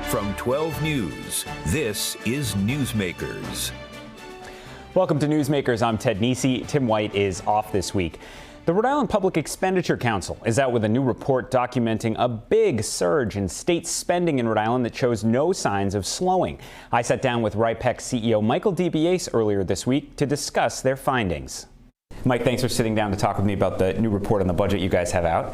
From 12 News, this is Newsmakers. Welcome to Newsmakers. I'm Ted Nesi. Tim White is off this week. The Rhode Island Public Expenditure Council is out with a new report documenting a big surge in state spending in Rhode Island that shows no signs of slowing. I sat down with RIEPC CEO Michael DiBiase earlier this week to discuss their findings. Mike, thanks for sitting down to talk with me about the new report on the budget you guys have out.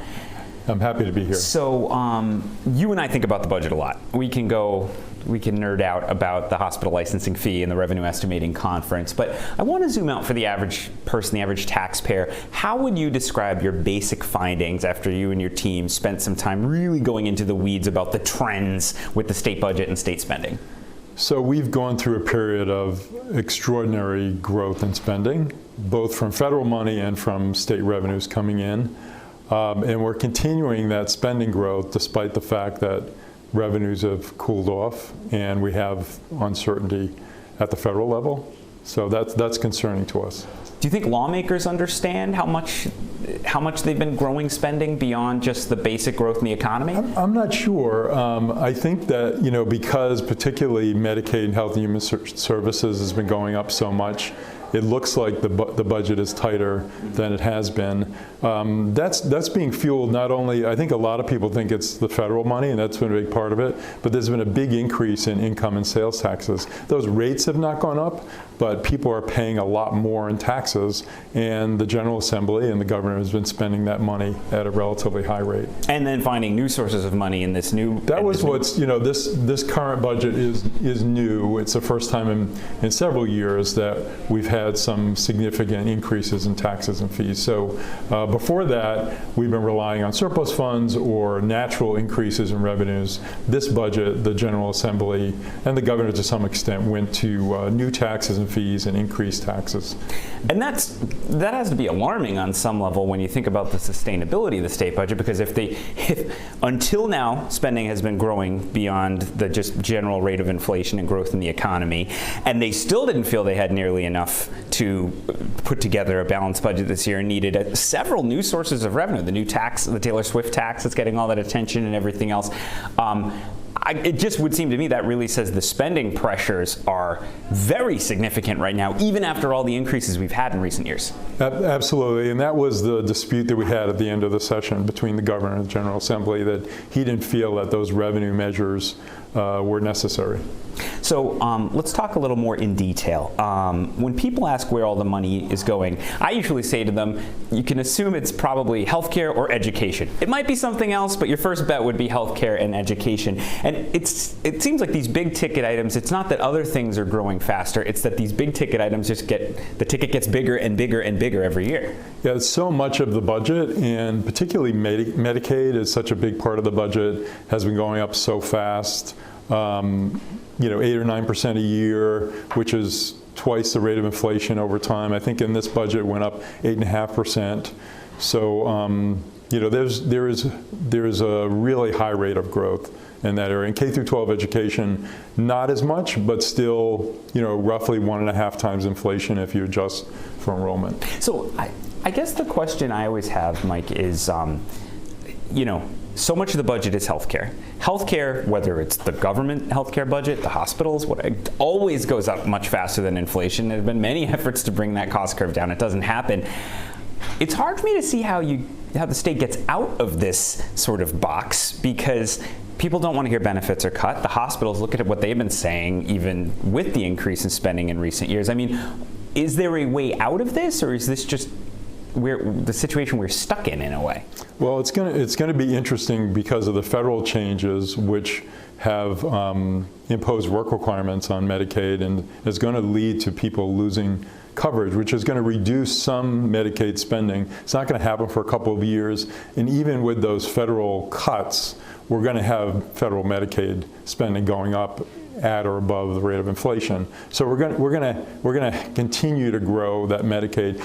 I'm happy to be here. So you and I think about the budget a lot. We can nerd out about the hospital licensing fee and the revenue estimating conference, but I want to zoom out for the average person, the average taxpayer. How would you describe your basic findings after you and your team spent some time really going into the weeds about the trends with the state budget and state spending? So we've gone through a period of extraordinary growth in spending, both from federal money and from state revenues coming in. And we're continuing that spending growth despite the fact that revenues have cooled off and we have uncertainty at the federal level. So that's concerning to us. Do you think lawmakers understand how much they've been growing spending beyond just the basic growth in the economy? I'm not sure. I think that, because particularly Medicaid and Health and Human Services has been going up so much, it looks like the budget is tighter than it has been. That's being fueled not only, I think a lot of people think it's the federal money, and that's been a big part of it, but there's been a big increase in income and sales taxes. Those rates have not gone up, but people are paying a lot more in taxes, and the General Assembly and the governor has been spending that money at a relatively high rate. And then finding new sources of money in this new... That was what's, this current budget is new. It's the first time in several years that we've had some significant increases in taxes and fees. So before that, we've been relying on surplus funds or natural increases in revenues. This budget, the General Assembly and the governor to some extent went to new taxes and fees and increased taxes. And that has to be alarming on some level when you think about the sustainability of the state budget, because if until now spending has been growing beyond the just general rate of inflation and growth in the economy, and they still didn't feel they had nearly enough to put together a balanced budget this year and needed several new sources of revenue. The new tax, the Taylor Swift tax that's getting all that attention and everything else. It just would seem to me that really says the spending pressures are very significant right now, even after all the increases we've had in recent years. Absolutely, and that was the dispute that we had at the end of the session between the governor and the General Assembly, that he didn't feel that those revenue measures were necessary. So let's talk a little more in detail. When people ask where all the money is going, I usually say to them, you can assume it's probably healthcare or education. It might be something else, but your first bet would be healthcare and education. And it seems like these big ticket items, it's not that other things are growing faster, it's that these big ticket items just the ticket gets bigger and bigger and bigger every year. Yeah, it's so much of the budget, and particularly Medicaid is such a big part of the budget, has been going up so fast. 8 or 9% a year, which is twice the rate of inflation over time. I think in this budget it went up 8.5%. So there is a really high rate of growth in that area. In K through 12 education, not as much, but still, roughly 1.5 times inflation if you adjust for enrollment. So I guess the question I always have, Mike, is so much of the budget is healthcare. Healthcare, whether it's the government healthcare budget, the hospitals, it always goes up much faster than inflation. There have been many efforts to bring that cost curve down. It doesn't happen. It's hard for me to see how the state gets out of this sort of box, because people don't want to hear benefits are cut. The hospitals, look at what they've been saying, even with the increase in spending in recent years. I mean, is there a way out of this, or is this just the situation we're stuck in a way? Well, it's going to be interesting because of the federal changes, which have imposed work requirements on Medicaid, and is going to lead to people losing coverage, which is going to reduce some Medicaid spending. It's not going to happen for a couple of years, and even with those federal cuts, we're going to have federal Medicaid spending going up at or above the rate of inflation. So we're going to continue to grow that Medicaid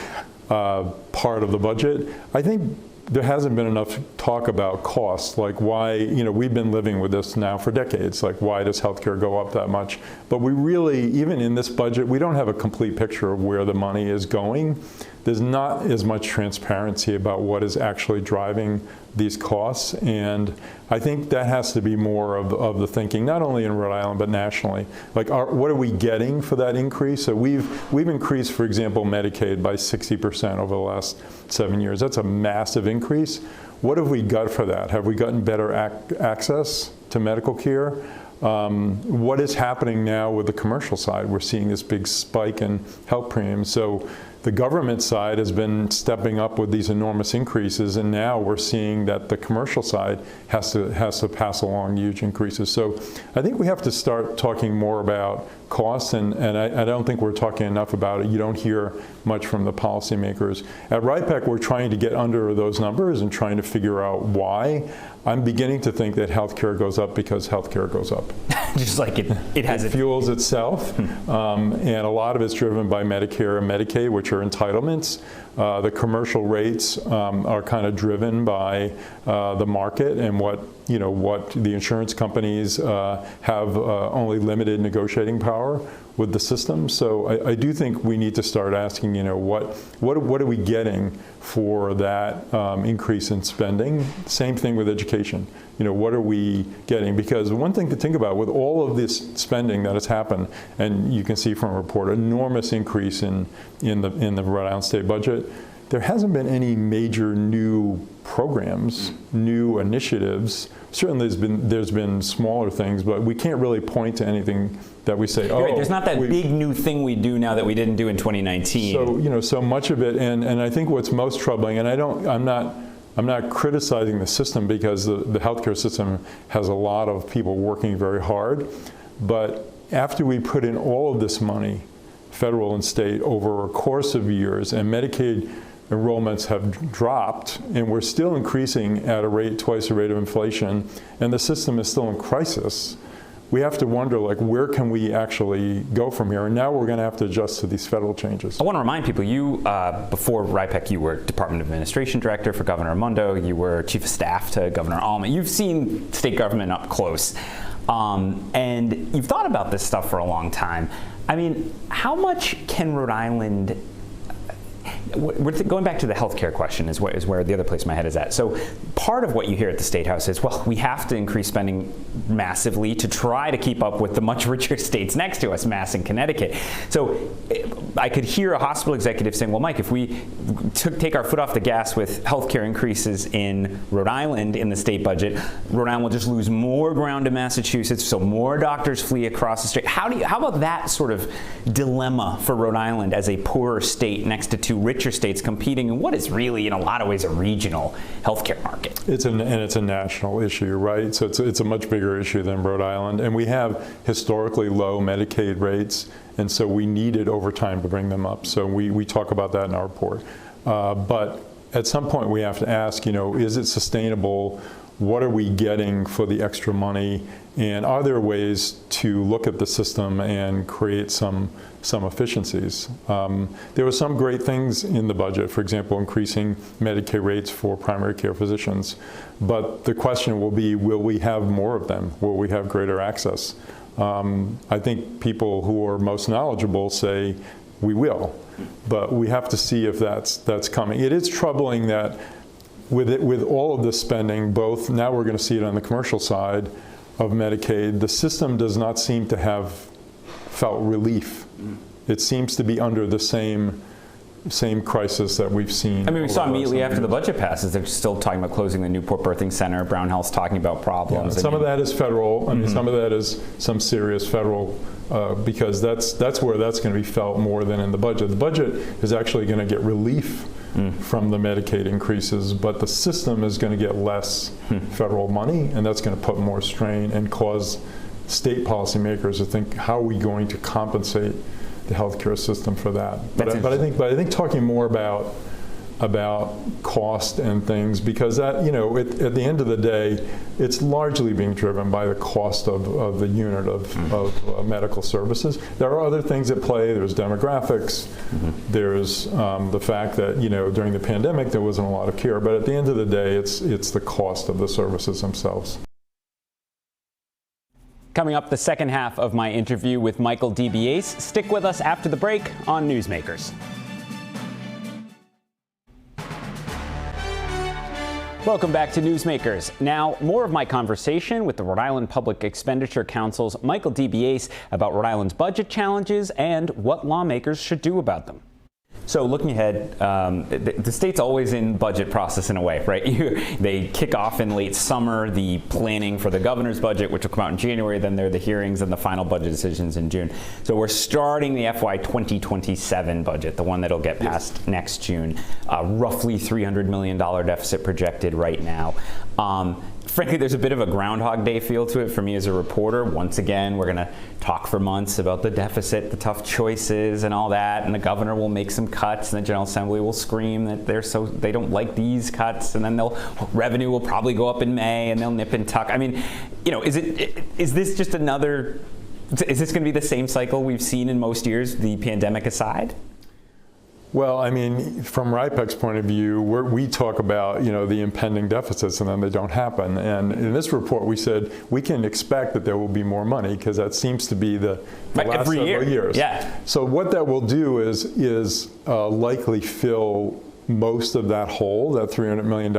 part of the budget. I think there hasn't been enough talk about costs, like why, we've been living with this now for decades, like why does healthcare go up that much? But we really, even in this budget, we don't have a complete picture of where the money is going. there's not as much transparency about what is actually driving these costs, and I think that has to be more of the thinking, not only in Rhode Island but nationally. Like, what are we getting for that increase? So we've increased, for example, Medicaid by 60% over the last 7 years. That's a massive increase. What have we got for that? Have we gotten better access to medical care? What is happening now with the commercial side? We're seeing this big spike in health premiums. So the government side has been stepping up with these enormous increases, and now we're seeing that the commercial side has to pass along huge increases. So I think we have to start talking more about costs, and I don't think we're talking enough about it. You don't hear much from the policymakers. At RIEPC, we're trying to get under those numbers and trying to figure out why. I'm beginning to think that healthcare goes up because healthcare goes up. Just like it has it fuels itself, and a lot of it's driven by Medicare and Medicaid, which are entitlements. The commercial rates are kind of driven by the market and what the insurance companies have only limited negotiating power with the system. So I do think we need to start asking, what are we getting for that increase in spending? Same thing with education. What are we getting? Because one thing to think about with all of this spending that has happened, and you can see from a report, enormous increase in the Rhode Island state budget, there hasn't been any major new programs, new initiatives. Certainly there's been smaller things, but we can't really point to anything that we say, right, there's not that big new thing we do now that we didn't do in 2019. So, so much of it, and I think what's most troubling, and I'm not criticizing the system, because the healthcare system has a lot of people working very hard, but after we put in all of this money, federal and state, over a course of years, and Medicaid enrollments have dropped, and we're still increasing at a rate twice the rate of inflation, and the system is still in crisis, we have to wonder, where can we actually go from here? And now we're going to have to adjust to these federal changes. I want to remind people, you, before RIEPC, you were Department of Administration Director for Governor Raimondo. You were Chief of Staff to Governor Almond. You've seen state government up close. And you've thought about this stuff for a long time. I mean, how much can Rhode Island, we're going back to the healthcare question is where the other place my head is at. So part of what you hear at the State House is, well, we have to increase spending massively to try to keep up with the much richer states next to us, Mass and Connecticut. So I could hear a hospital executive saying, well, Mike, if we take our foot off the gas with healthcare increases in Rhode Island in the state budget, Rhode Island will just lose more ground to Massachusetts, so more doctors flee across the state. How about that sort of dilemma for Rhode Island as a poorer state next to two richer states competing in what is really, in a lot of ways, a regional healthcare market? It's a national issue, right? So it's a much bigger issue than Rhode Island, and we have historically low Medicaid rates, and so we needed over time to bring them up. So we talk about that in our report. But at some point we have to ask, is it sustainable? What are we getting for the extra money? And are there ways to look at the system and create some efficiencies? There were some great things in the budget, for example, increasing Medicaid rates for primary care physicians. But the question will be, will we have more of them? Will we have greater access? I think people who are most knowledgeable say we will, but we have to see if that's coming. It is troubling that with all of this spending, both now we're going to see it on the commercial side of Medicaid, the system does not seem to have felt relief. It seems to be under the same crisis that we've seen. I mean, we saw immediately after the budget passes, they're still talking about closing the Newport Birthing Center. Brown Health's talking about problems. Yeah, some of that is federal. I mean, some of that is some serious federal, because that's where that's going to be felt more than in the budget. The budget is actually going to get relief from the Medicaid increases, but the system is going to get less federal money, and that's going to put more strain and cause state policymakers to think, how are we going to compensate the healthcare system for that? But I think talking more about cost and things, because that, at the end of the day, it's largely being driven by the cost of the unit of medical services. There are other things at play. There's demographics. There's the fact that, during the pandemic, there wasn't a lot of care. But at the end of the day, it's the cost of the services themselves. Coming up, the second half of my interview with Michael DiBiase. Stick with us after the break on Newsmakers. Welcome back to Newsmakers. Now, more of my conversation with the Rhode Island Public Expenditure Council's Michael DiBiase about Rhode Island's budget challenges and what lawmakers should do about them. So looking ahead, the state's always in budget process in a way, right? They kick off in late summer the planning for the governor's budget, which will come out in January. Then there are the hearings and the final budget decisions in June. So we're starting the FY 2027 budget, the one that'll get passed next June. Roughly $300 million deficit projected right now. Frankly, there's a bit of a Groundhog Day feel to it for me as a reporter. Once again, we're going to talk for months about the deficit, the tough choices and all that, and the governor will make some cuts, and the General Assembly will scream that they don't like these cuts, and then revenue will probably go up in May, and they'll nip and tuck. I mean, is this just another? Is this going to be the same cycle we've seen in most years, the pandemic aside? Well, I mean, from RIEPC's point of view, we talk about, the impending deficits and then they don't happen. And in this report, we said we can expect that there will be more money because that seems to be the last several years. Yeah. So what that will do is likely fill most of that hole, that $300 million,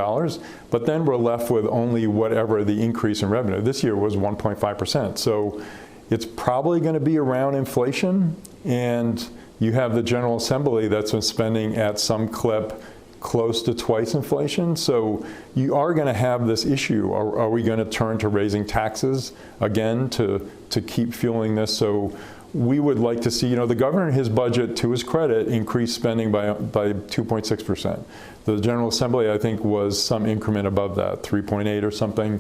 but then we're left with only whatever the increase in revenue. This year was 1.5%. So it's probably going to be around inflation, and you have the General Assembly that's been spending at some clip close to twice inflation. So you are going to have this issue. Are we going to turn to raising taxes again to keep fueling this? So we would like to see, the governor in his budget, to his credit, increased spending by 2.6%. The General Assembly, I think, was some increment above that, 3.8 or something,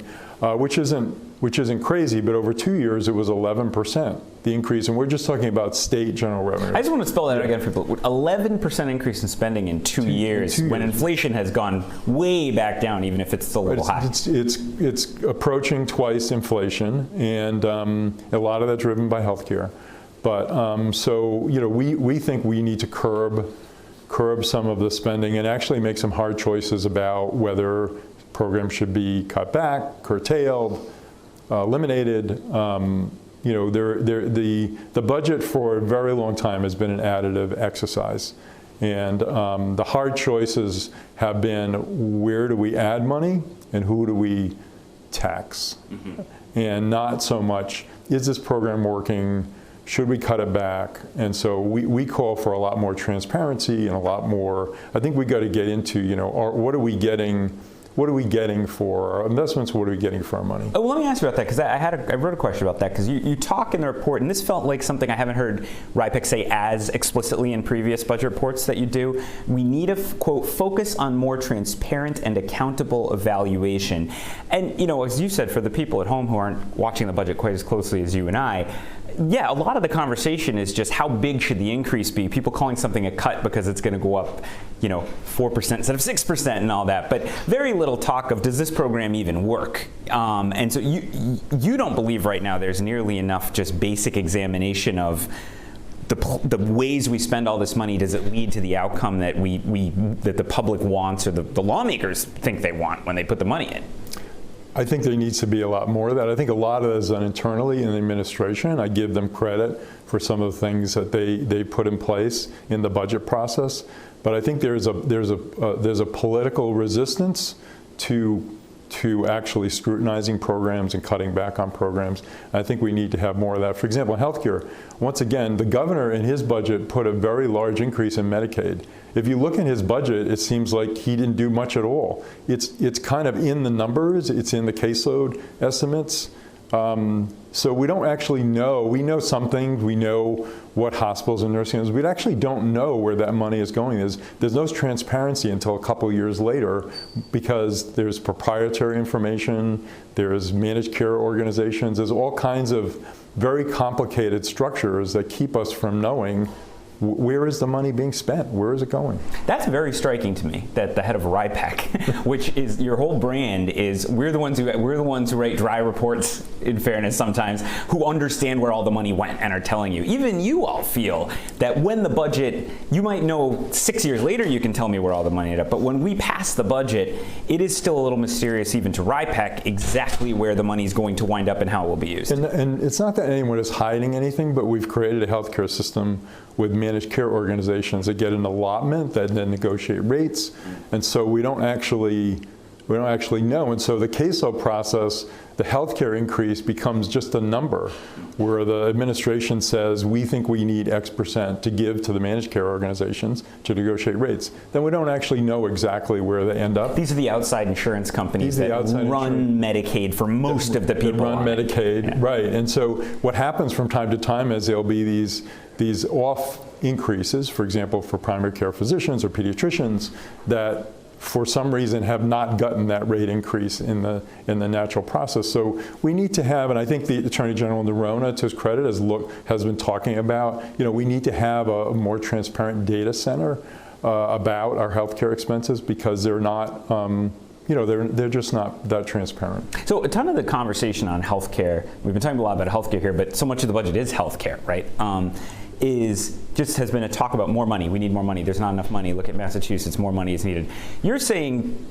which isn't crazy, but over 2 years it was 11%, the increase, and we're just talking about state general revenue. I just want to spell that out again for people. 11% increase in spending in two years when inflation has gone way back down, even if it's still a little high. It's approaching twice inflation, and a lot of that driven by healthcare. But we think we need to curb some of the spending and actually make some hard choices about whether programs should be cut back, curtailed, eliminated. The budget for a very long time has been an additive exercise. And the hard choices have been, where do we add money and who do we tax? Mm-hmm. And not so much, is this program working? Should we cut it back? And so we call for a lot more transparency and a lot more. I think we got to get into, what are we getting? What are we getting for our investments? What are we getting for our money? Oh, well, let me ask you about that, because I wrote a question about that, because you talk in the report, and this felt like something I haven't heard RIEPC say as explicitly in previous budget reports that you do. We need to, quote, focus on more transparent and accountable evaluation. And, as you said, for the people at home who aren't watching the budget quite as closely as you and I, yeah, a lot of the conversation is just how big should the increase be? People calling something a cut because it's going to go up, 4% instead of 6% and all that. But very little talk of, does this program even work? And so you don't believe right now there's nearly enough just basic examination of the ways we spend all this money. Does it lead to the outcome that that the public wants or the lawmakers think they want when they put the money in? I think there needs to be a lot more of that. I think a lot of that is done internally in the administration. I give them credit for some of the things that they put in place in the budget process. But I think there's a political resistance to actually scrutinizing programs and cutting back on programs. I think we need to have more of that. For example, in healthcare, once again, the governor in his budget put a very large increase in Medicaid. If you look in his budget, it seems like he didn't do much at all. It's kind of in the numbers, it's in the caseload estimates. So we don't actually know. We know some things. We know what hospitals and nursing homes. We actually don't know where that money is going. There's no transparency until a couple of years later, because there's proprietary information, there's managed care organizations, there's all kinds of very complicated structures that keep us from knowing where is the money being spent? Where is it going? That's very striking to me, that the head of RIEPC, which is your whole brand, is we're the ones who write dry reports, in fairness sometimes, who understand where all the money went and are telling you. Even you all feel that when the budget, you might know 6 years later you can tell me where all the money ended up, but when we pass the budget, it is still a little mysterious even to RIEPC exactly where the money is going to wind up and how it will be used. And it's not that anyone is hiding anything, but we've created a healthcare system with managed care organizations that get an allotment that then negotiate rates. And so we don't actually, We don't actually know. And so the CASO process, the healthcare increase becomes just a number where the administration says, we think we need X% to give to the managed care organizations to negotiate rates. Then we don't actually know exactly where they end up. These are the outside insurance companies that run Medicaid for most of the people. Run Medicaid, right. And so what happens from time to time is there'll be these off increases, for example, for primary care physicians or pediatricians, that for some reason have not gotten that rate increase in the natural process. So we need to have, and I think the Attorney General Nerona, to his credit, has been talking about, we need to have a more transparent data center about our healthcare expenses, because they're not, they're just not that transparent. So a ton of the conversation on healthcare, we've been talking a lot about healthcare here, but so much of the budget is healthcare, right? Has been a talk about more money. We need more money. There's not enough money. Look at Massachusetts, more money is needed. You're saying,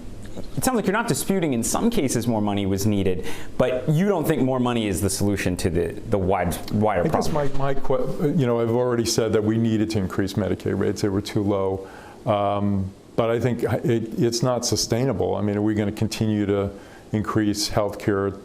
it sounds like you're not disputing in some cases more money was needed, but you don't think more money is the solution to the wider problem. I guess I've already said that we needed to increase Medicaid rates. They were too low. But I think it's not sustainable. I mean, are we going to continue to increase healthcare,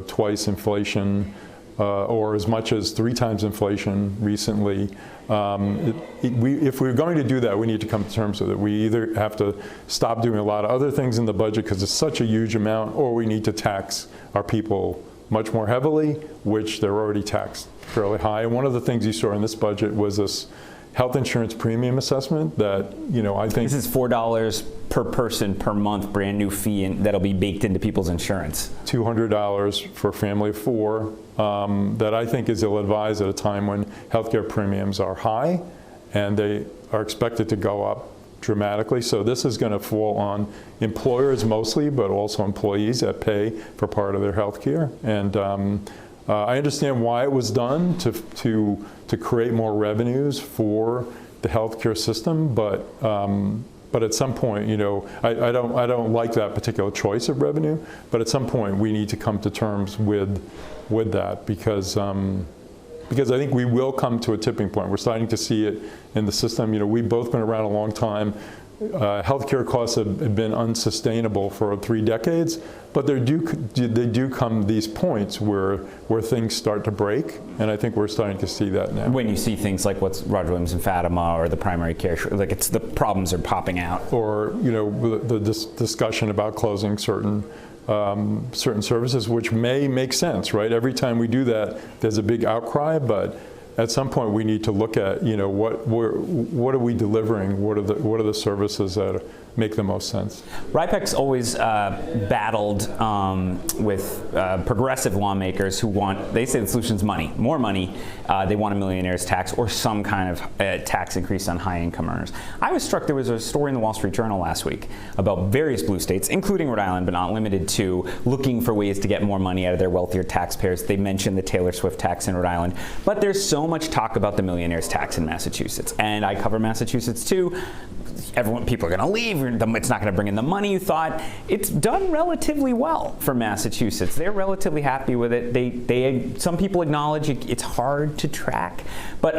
twice inflation, or as much as 3 times inflation recently? If we're going to do that, we need to come to terms with it. We either have to stop doing a lot of other things in the budget because it's such a huge amount, or we need to tax our people much more heavily, which they're already taxed fairly high. And one of the things you saw in this budget was this health insurance premium assessment that, I think... This is $4 per person per month, brand new fee, and that'll be baked into people's insurance. $200 for a family of 4, that I think is ill-advised at a time when healthcare premiums are high and they are expected to go up dramatically. So this is going to fall on employers mostly, but also employees that pay for part of their healthcare. And I understand why it was done to create more revenues for the healthcare system, but at some point, I don't like that particular choice of revenue. But at some point, we need to come to terms with that, because I think we will come to a tipping point. We're starting to see it in the system. We've both been around a long time. Healthcare costs have been unsustainable for 3 decades, but they do come these points where things start to break, and I think we're starting to see that now. When you see things like what's Roger Williams and Fatima, or the primary care, like it's the problems are popping out, or the discussion about closing certain services, which may make sense, right? Every time we do that, there's a big outcry, but at some point we need to look at, what are we delivering? What are the services that make the most sense? RIEPC's always battled with progressive lawmakers who they say the solution's money, more money. They want a millionaire's tax or some kind of tax increase on high income earners. I was struck, there was a story in the Wall Street Journal last week about various blue states, including Rhode Island, but not limited to, looking for ways to get more money out of their wealthier taxpayers. They mentioned the Taylor Swift tax in Rhode Island, but there's so much talk about the millionaire's tax in Massachusetts. And I cover Massachusetts too. People are going to leave. It's not going to bring in the money you thought. It's done relatively well for Massachusetts. They're relatively happy with it. Some people acknowledge it's hard to track, but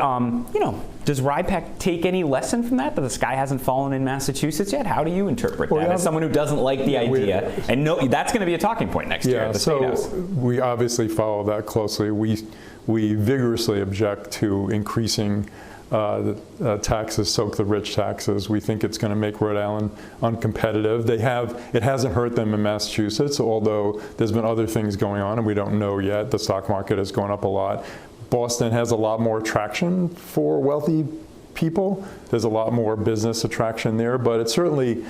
does RIEPC take any lesson from that the sky hasn't fallen in Massachusetts yet? How do you interpret that as someone who doesn't like the idea? And that's going to be a talking point next year at the State House. We obviously follow that closely. We vigorously object to increasing taxes, soak the rich taxes. We think it's going to make Rhode Island uncompetitive. It hasn't hurt them in Massachusetts, although there's been other things going on and we don't know yet. The stock market has gone up a lot. Boston has a lot more attraction for wealthy people. There's a lot more business attraction there, but it's certainly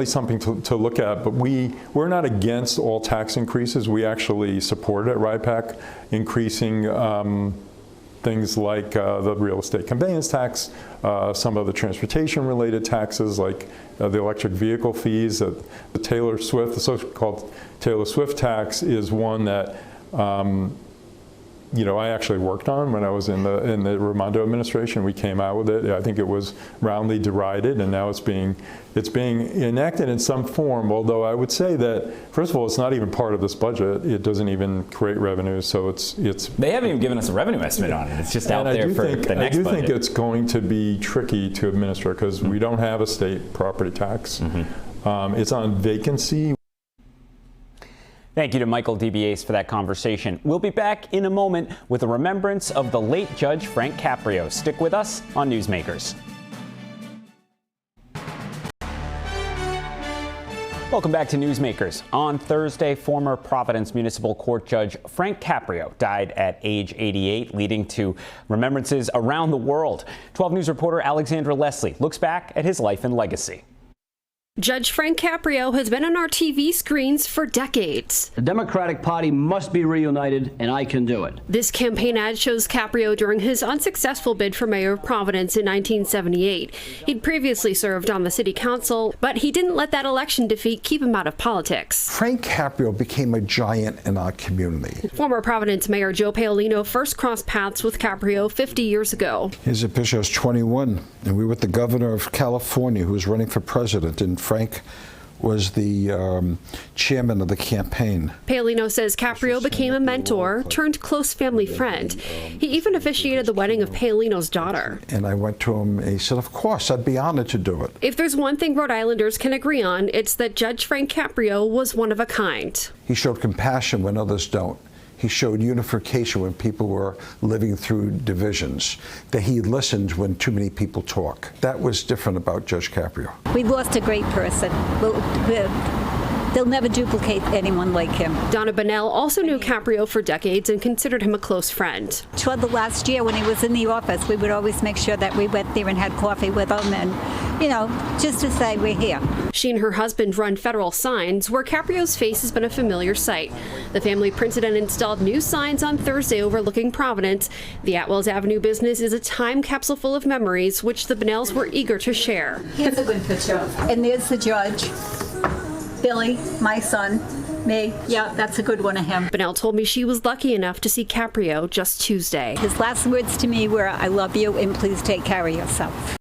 something to look at. But we're not against all tax increases. We actually support at RIEPC increasing things like the real estate conveyance tax, some of the transportation-related taxes like the electric vehicle fees. The so-called Taylor Swift tax is one that I actually worked on when I was in the Raimondo administration. We came out with it. I think it was roundly derided, and now it's being enacted in some form. Although I would say that, first of all, it's not even part of this budget. It doesn't even create revenue, so it's. They haven't even given us a revenue estimate on it. It's just out there for the next budget. I do think it's going to be tricky to administer because we don't have a state property tax. It's on vacancy. Thank you to Michael DiBiase for that conversation. We'll be back in a moment with a remembrance of the late Judge Frank Caprio. Stick with us on Newsmakers. Welcome back to Newsmakers. On Thursday, former Providence Municipal Court Judge Frank Caprio died at age 88, leading to remembrances around the world. 12 News reporter Alexandra Leslie looks back at his life and legacy. Judge Frank Caprio has been on our TV screens for decades. The Democratic Party must be reunited, and I can do it. This campaign ad shows Caprio during his unsuccessful bid for mayor of Providence in 1978. He'd previously served on the city council, but he didn't let that election defeat keep him out of politics. Frank Caprio became a giant in our community. Former Providence Mayor Joe Paolino first crossed paths with Caprio 50 years ago. His picture, I was 21, and we were with the governor of California, who was running for president, and Frank was the chairman of the campaign. Paolino says Caprio became a mentor, turned close family friend. He even officiated the wedding of Paolino's daughter. And I went to him and he said, of course, I'd be honored to do it. If there's one thing Rhode Islanders can agree on, it's that Judge Frank Caprio was one of a kind. He showed compassion when others don't. He showed unification when people were living through divisions, that he listened when too many people talk. That was different about Judge Caprio. We lost a great person. They'll never duplicate anyone like him. Donna Bonnell also knew Caprio for decades and considered him a close friend. Toward the last year when he was in the office, we would always make sure that we went there and had coffee with him and, you know, just to say we're here. She and her husband run federal signs where Caprio's face has been a familiar sight. The family printed and installed new signs on Thursday overlooking Providence. The Atwells Avenue business is a time capsule full of memories which the Bonnells were eager to share. Here's a good picture. And there's the judge. Billy, my son, me. Yeah, that's a good one of him. Bonnell told me she was lucky enough to see Caprio just Tuesday. His last words to me were, I love you and please take care of yourself.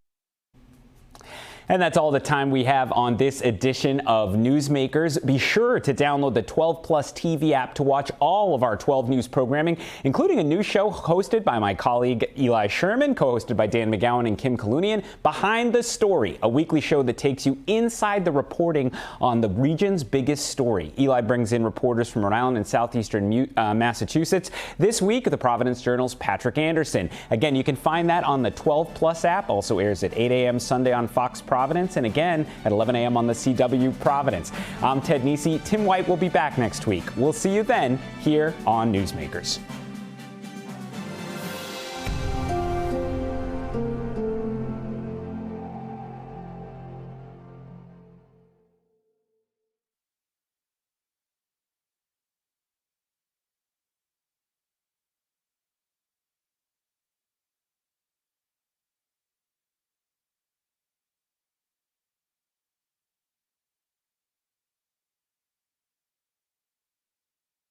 And that's all the time we have on this edition of Newsmakers. Be sure to download the 12 Plus TV app to watch all of our 12 News programming, including a new show hosted by my colleague Eli Sherman, co-hosted by Dan McGowan and Kim Kalunian, Behind the Story, a weekly show that takes you inside the reporting on the region's biggest story. Eli brings in reporters from Rhode Island and southeastern Massachusetts. This week, the Providence Journal's Patrick Anderson. Again, you can find that on the 12 Plus app. Also airs at 8 a.m. Sunday on Fox Providence, and again at 11 a.m. on the CW Providence. I'm Ted Nesi. Tim White will be back next week. We'll see you then here on Newsmakers.